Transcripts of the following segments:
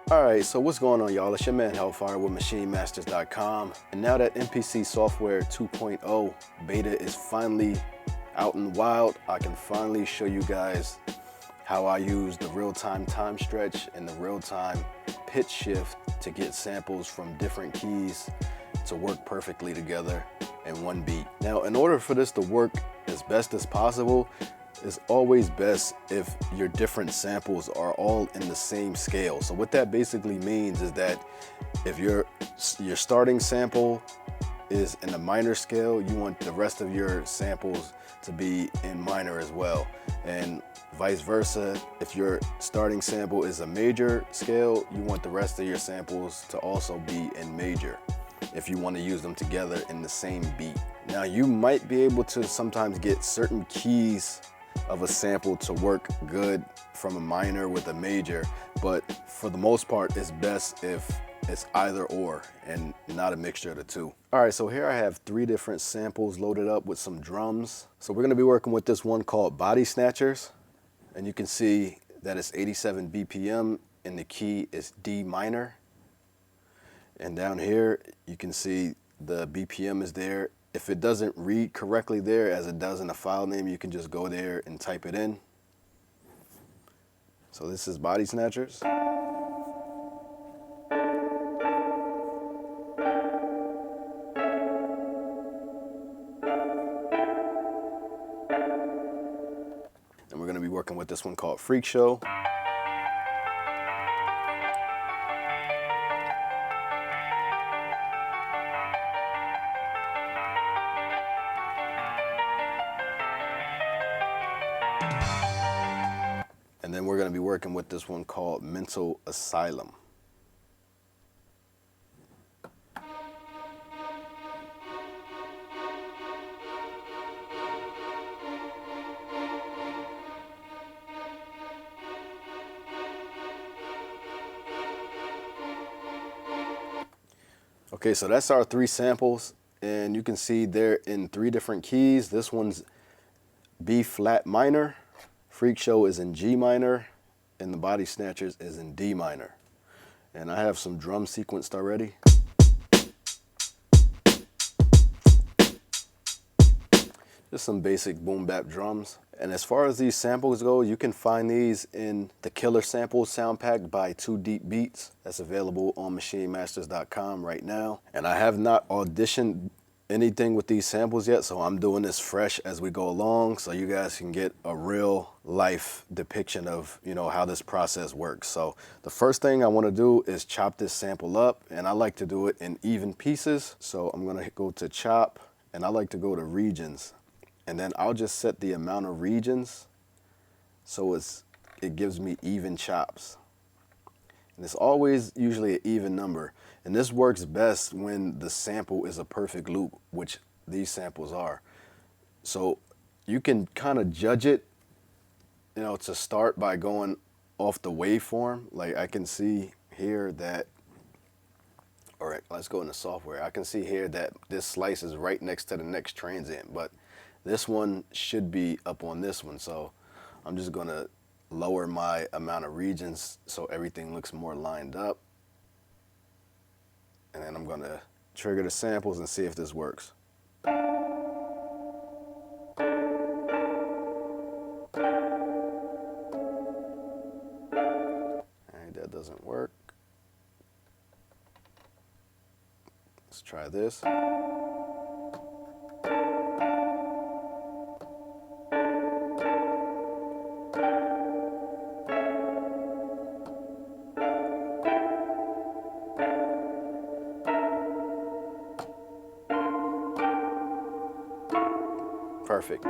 Alright, so what's going on, y'all? It's your man Hellfire with MachineMasters.com. And now that MPC software 2.0 beta is finally out in the wild, I can finally show you guys how I use the real-time time stretch and the real-time pitch shift to get samples from different keys to work perfectly together in one beat. Now, in order for this to work as best as possible, it's always best if your different samples are all in the same scale. So what that basically means is that if your starting sample is in a minor scale, you want the rest of your samples to be in minor as well. And vice versa, if your starting sample is a major scale, you want the rest of your samples to also be in major if you want to use them together in the same beat. Now, you might be able to sometimes get certain keys of a sample to work good from a minor with a major, but for the most part, it's best if it's either or and not a mixture of the two. All right, so here I have 3 different samples loaded up with some drums. So we're gonna be working with this one called Body Snatchers, and you can see that it's 87 BPM and the key is D minor. And down here, you can see the BPM is there. If it doesn't read correctly there as it does in the file name, you can just go there and type it in. So this is Body Snatchers. And we're gonna be working with this one called Freak Show. And then we're going to be working with this one called Mental Asylum. Okay, so that's our 3 samples, and you can see they're in 3 different keys. This one's B flat minor. Freak Show is in G minor, and the Body Snatchers is in D minor. And I have some drum sequenced already. Just some basic boom bap drums. And as far as these samples go, you can find these in the Killer Samples sound pack by 2 Deep Beats. That's available on MachineMasters.com right now. And I have not auditioned anything with these samples yet, so I'm doing this fresh as we go along so you guys can get a real life depiction of, you know, how this process works. So the first thing I want to do is chop this sample up, and I like to do it in even pieces. So I'm going to go to chop, and I like to go to regions, and then I'll just set the amount of regions so it gives me even chops. And it's always usually an even number. And this works best when the sample is a perfect loop, which these samples are. So you can kind of judge it, you know, to start by going off the waveform. Like I can see here that, all right, let's go into software. I can see here that this slice is right next to the next transient, but this one should be up on this one. So I'm just gonna lower my amount of regions so everything looks more lined up. And then I'm gonna trigger the samples and see if this works. All right, that doesn't work. Let's try this. Perfect.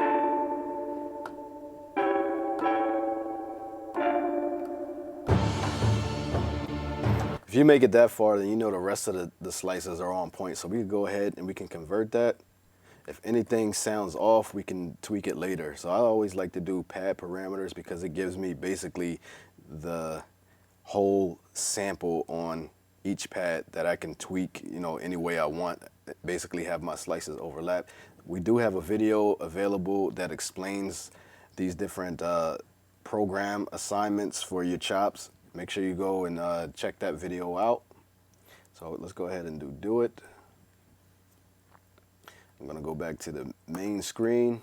If you make it that far, then you know the rest of the slices are on point. So we can go ahead and we can convert that. If anything sounds off, we can tweak it later. So I always like to do pad parameters because it gives me basically the whole sample on each pad that I can tweak, you know, any way I want. Basically have my slices overlap. We do have a video available that explains these different program assignments for your chops. make sure you go and check that video out. So let's go ahead and do it. I'm gonna go back to the main screen.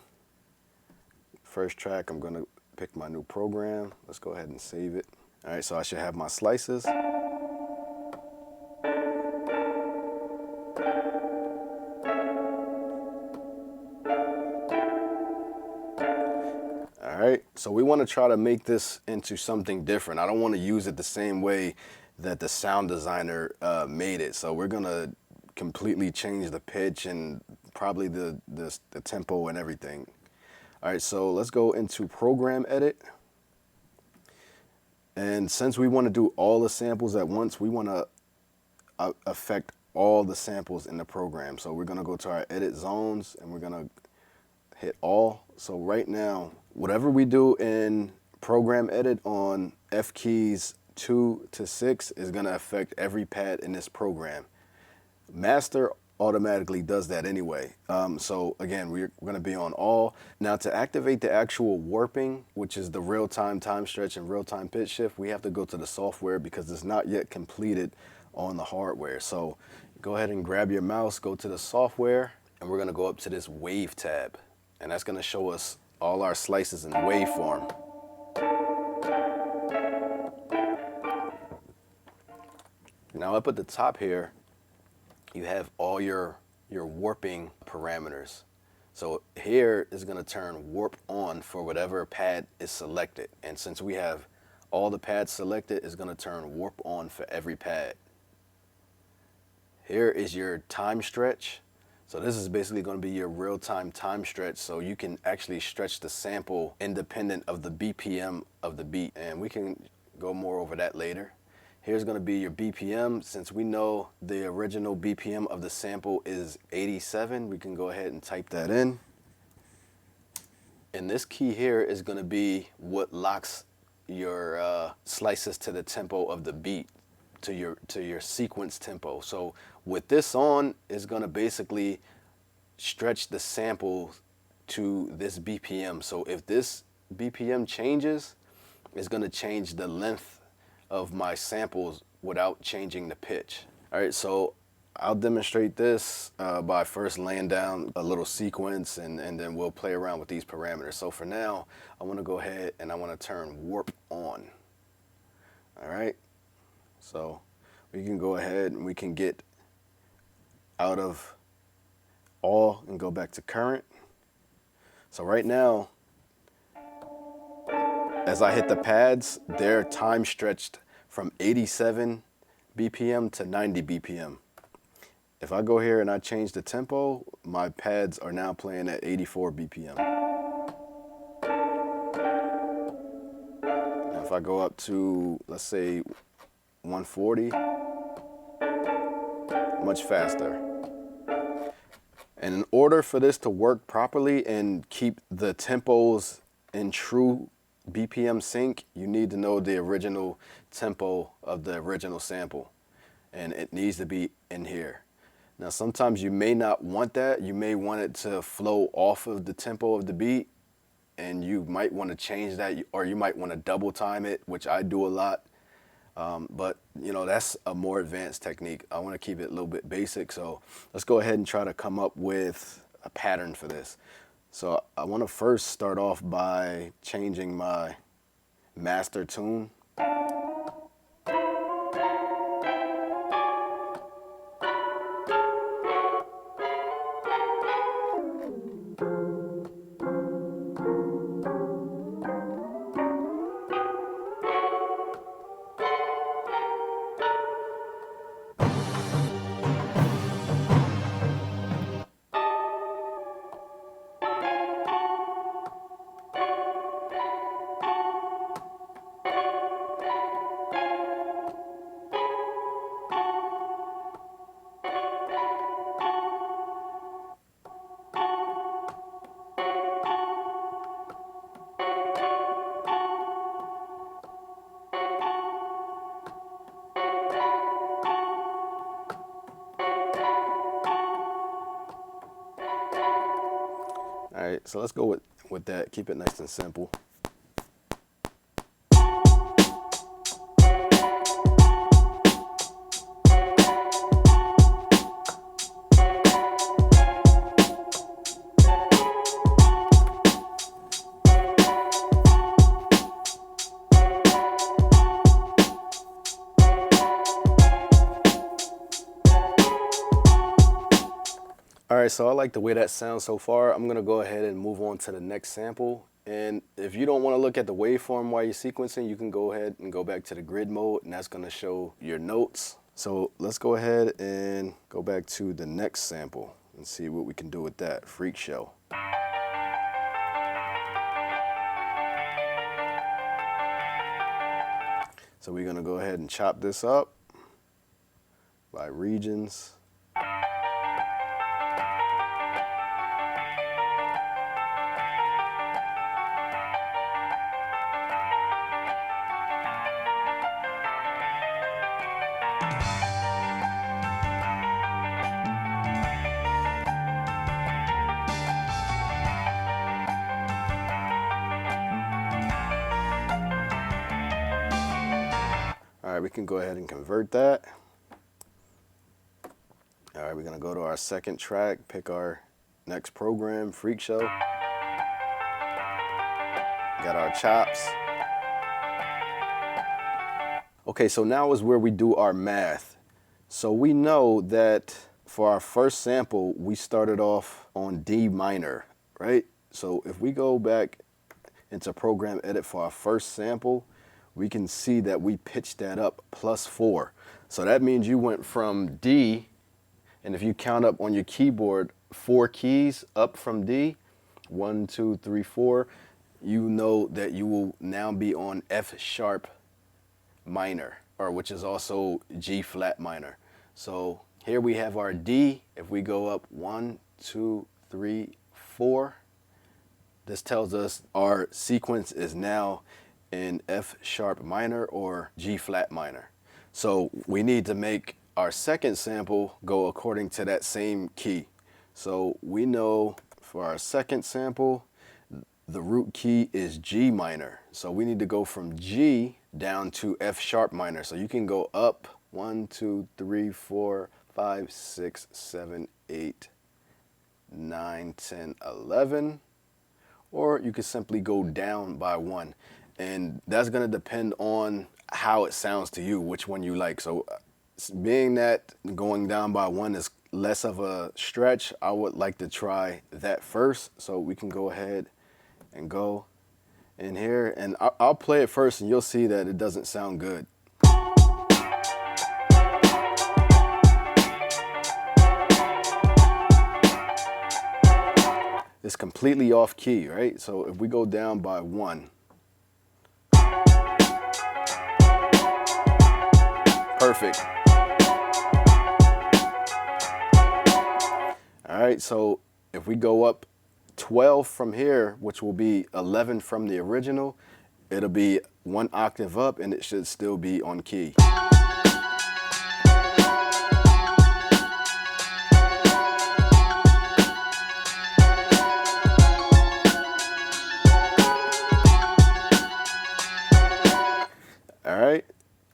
First track, I'm gonna pick my new program. Let's go ahead and save it. All right, so I should have my slices. All right, so we want to try to make this into something different. I don't want to use it the same way that the sound designer made it. So we're gonna completely change the pitch and probably the tempo and everything. All right, so let's go into program edit. And since we want to do all the samples at once, we want to affect all the samples in the program. So we're going to go to our edit zones and we're going to hit all. So right now, whatever we do in program edit on F keys 2 to 6 is going to affect every pad in this program. Master automatically does that anyway. So again, we're going to be on all. Now to activate the actual warping, which is the real-time time stretch and real-time pitch shift, we have to go to the software because it's not yet completed on the hardware. So go ahead and grab your mouse, go to the software, and we're going to go up to this wave tab. And that's going to show us all our slices in waveform. Now up at the top here, you have all your warping parameters. So here is going to turn warp on for whatever pad is selected. And since we have all the pads selected, it's going to turn warp on for every pad. Here is your time stretch. So this is basically going to be your real-time time stretch. So you can actually stretch the sample independent of the BPM of the beat. And we can go more over that later. Here's going to be your BPM. Since we know the original BPM of the sample is 87, we can go ahead and type that in. And this key here is going to be what locks your slices to the tempo of the beat, to your sequence tempo. So with this on, it's going to basically stretch the sample to this BPM. So if this BPM changes, it's going to change the length of my samples without changing the pitch. All right, so I'll demonstrate this by first laying down a little sequence and then we'll play around with these parameters. So for now, I want to go ahead and I want to turn warp on. All right, so we can go ahead and we can get out of all and go back to current. So right now, as I hit the pads, they're time stretched from 87 BPM to 90 BPM. If I go here and I change the tempo, my pads are now playing at 84 BPM. Now if I go up to, let's say, 140, much faster. And in order for this to work properly and keep the tempos in true BPM sync, you need to know the original tempo of the original sample. And it needs to be in here. Now sometimes you may not want that. You may want it to flow off of the tempo of the beat, and you might want to change that, or you might want to double time it, which I do a lot. But you know, that's a more advanced technique. I want to keep it a little bit basic. So let's go ahead and try to come up with a pattern for this. So I want to first start off by changing my master tune. All right, so let's go with that. Keep it nice and simple. right, so I like the way that sounds so far. I'm gonna go ahead and move on to the next sample. And if you don't want to look at the waveform while you're sequencing, you can go ahead and go back to the grid mode, and that's gonna show your notes. So let's go ahead and go back to the next sample and see what we can do with that. Freak Show. So we're gonna go ahead and chop this up by regions. All right, we can go ahead and convert that. All right, we're gonna go to our second track, pick our next program, Freak Show. Got our chops. Okay, so now is where we do our math. So we know that for our first sample, we started off on D minor, right? So if we go back into program edit for our first sample, we can see that we pitched that up +4. So that means you went from D, and if you count up on your keyboard 4 keys up from D, 1, 2, 3, 4, you know that you will now be on F sharp minor, or which is also G flat minor. So here we have our D. If we go up 1, 2, 3, 4, this tells us our sequence is now in F sharp minor or G flat minor. So we need to make our second sample go according to that same key. So we know for our second sample, the root key is G minor. So we need to go from G down to F sharp minor. So you can go up 1, 2, 3, 4, 5, 6, 7, 8, 9, 10, 11. Or you could simply go down by 1. And that's gonna depend on how it sounds to you, which one you like. So being that going down by 1 is less of a stretch, I would like to try that first. So we can go ahead and go in here, and I'll play it first and you'll see that it doesn't sound good. It's completely off key, right? So if we go down by 1, perfect. All right, so if we go up 12 from here, which will be 11 from the original, it'll be 1 octave up and it should still be on key. All right,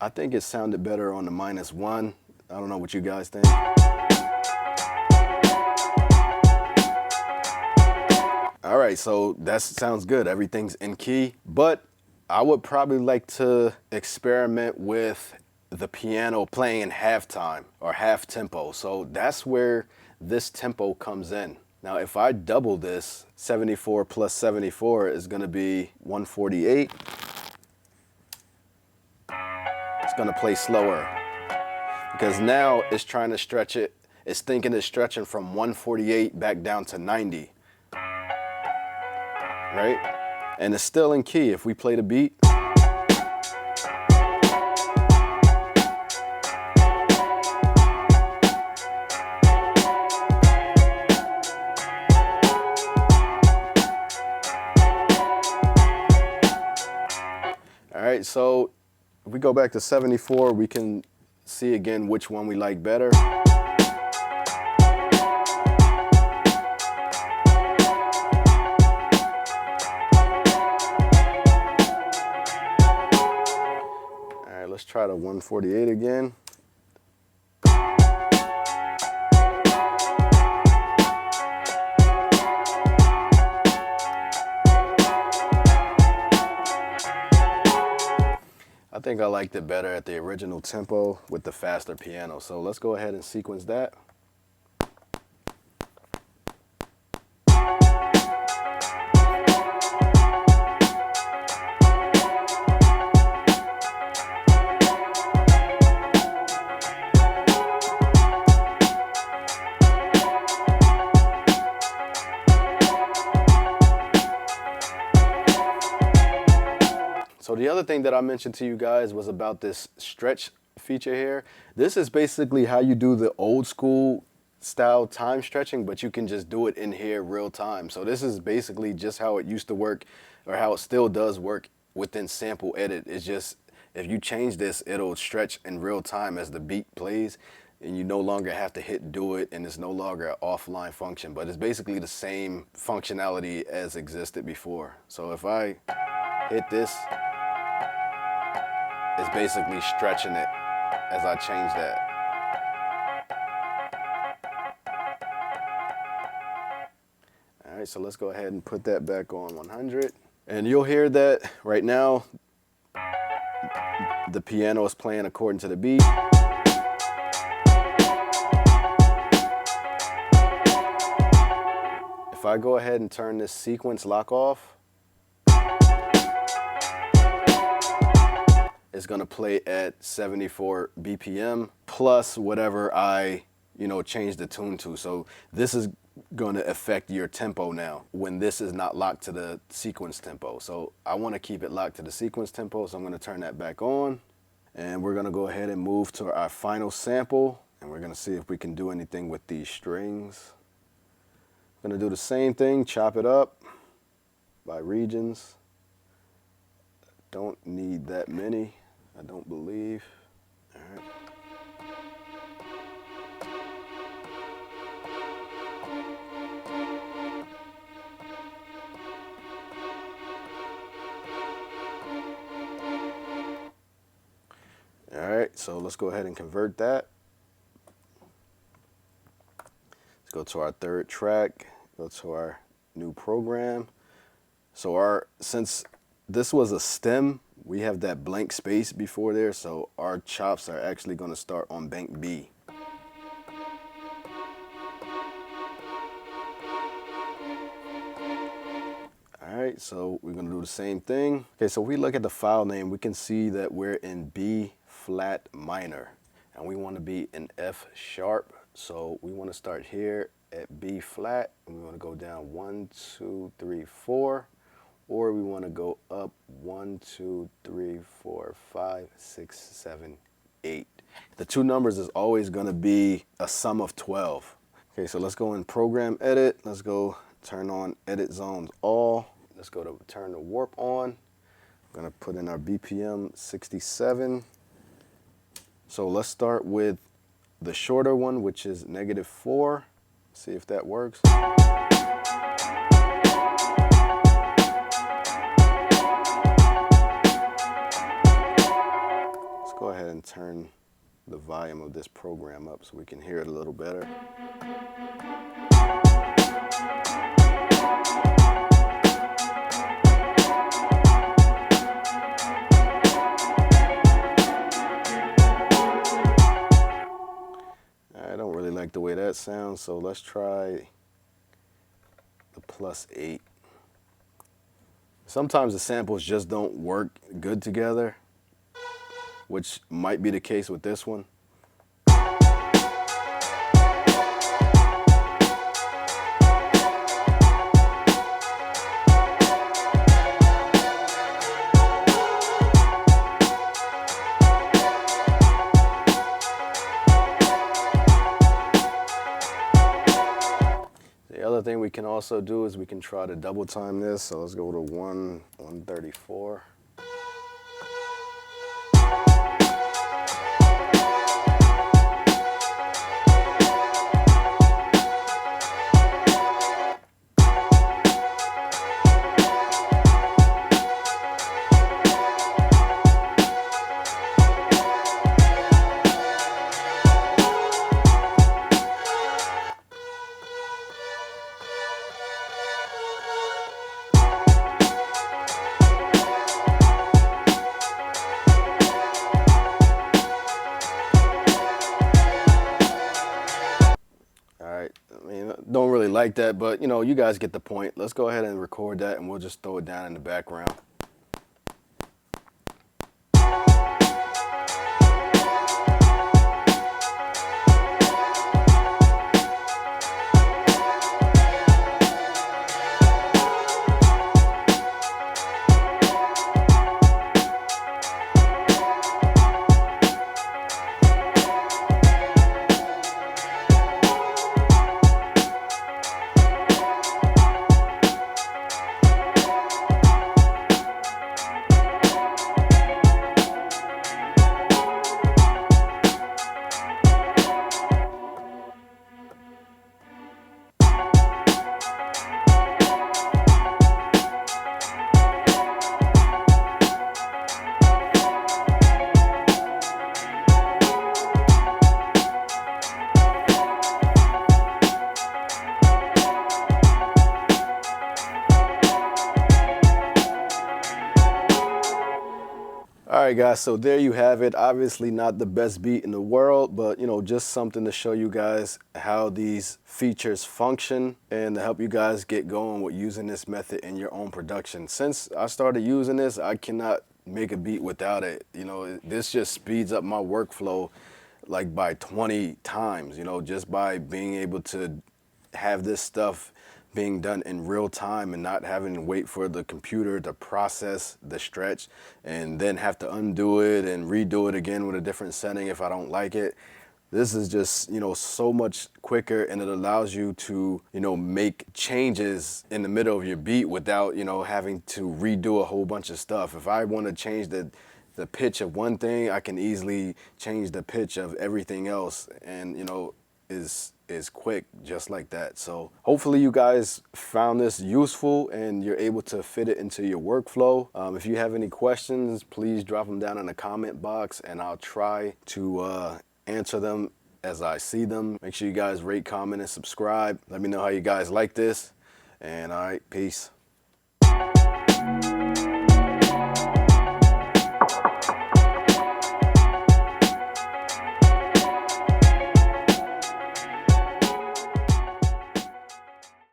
I think it sounded better on the -1. I don't know what you guys think. All right, so that sounds good. Everything's in key, but I would probably like to experiment with the piano playing in halftime or half tempo. So that's where this tempo comes in. Now, if I double this, 74 plus 74 is gonna be 148. It's gonna play slower because now it's trying to stretch it. It's thinking it's stretching from 148 back down to 90. Right? And it's still in key if we play the beat. All right, so if we go back to 74, we can see again which one we like better. Let's try the 148 again. I think I liked it better at the original tempo with the faster piano. So let's go ahead and sequence that. So the other thing that I mentioned to you guys was about this stretch feature here. This is basically how you do the old school style time stretching, but you can just do it in here real time. So this is basically just how it used to work, or how it still does work within sample edit. It's just, if you change this, it'll stretch in real time as the beat plays, and you no longer have to hit do it, and it's no longer an offline function, but it's basically the same functionality as existed before. So if I hit this, it's basically stretching it as I change that. All right, so let's go ahead and put that back on 100. And you'll hear that right now, the piano is playing according to the beat. If I go ahead and turn this sequence lock off, it's gonna play at 74 BPM plus whatever I, change the tune to. So this is gonna affect your tempo now when this is not locked to the sequence tempo. So I wanna keep it locked to the sequence tempo, so I'm gonna turn that back on. And we're gonna go ahead and move to our final sample, and we're gonna see if we can do anything with these strings. I'm gonna do the same thing, chop it up by regions. Don't need that many, I don't believe. All right. All right, so let's go ahead and convert that. Let's go to our third track, go to our new program. So since this was a stem, we have that blank space before there, so our chops are actually gonna start on bank B. All right, so we're gonna do the same thing. Okay, so if we look at the file name, we can see that we're in B flat minor, and we wanna be in F sharp. So we wanna start here at B flat, and we wanna go down 1, 2, 3, 4, or we wanna go up 1, 2, 3, 4, 5, 6, 7, 8. The two numbers is always gonna be a sum of 12. Okay, so let's go in program edit. Let's go turn on edit zones all. Let's go to turn the warp on. I'm gonna put in our BPM 67. So let's start with the shorter one, which is -4. See if that works. Let's go ahead and turn the volume of this program up so we can hear it a little better. I don't really like the way that sounds, so let's try the +8. Sometimes the samples just don't work good together, which might be the case with this one. The other thing we can also do is we can try to double time this. So let's go to 134. Don't really like that, but you guys get the point. Let's go ahead and record that, and we'll just throw it down in the background. right, guys, so there you have it. Obviously not the best beat in the world, but just something to show you guys how these features function and to help you guys get going with using this method in your own production. Since I started using this, I cannot make a beat without it. This just speeds up my workflow like by 20 times, just by being able to have this stuff being done in real time and not having to wait for the computer to process the stretch and then have to undo it and redo it again with a different setting if I don't like it. This is just, so much quicker, and it allows you to, make changes in the middle of your beat without, having to redo a whole bunch of stuff. If I want to change the pitch of one thing, I can easily change the pitch of everything else, and, is quick just like that. So hopefully you guys found this useful and you're able to fit it into your workflow. If you have any questions, please drop them down in the comment box and I'll try to answer them as I see them. Make sure you guys rate, comment, and subscribe. Let me know how you guys like this. And all right, peace.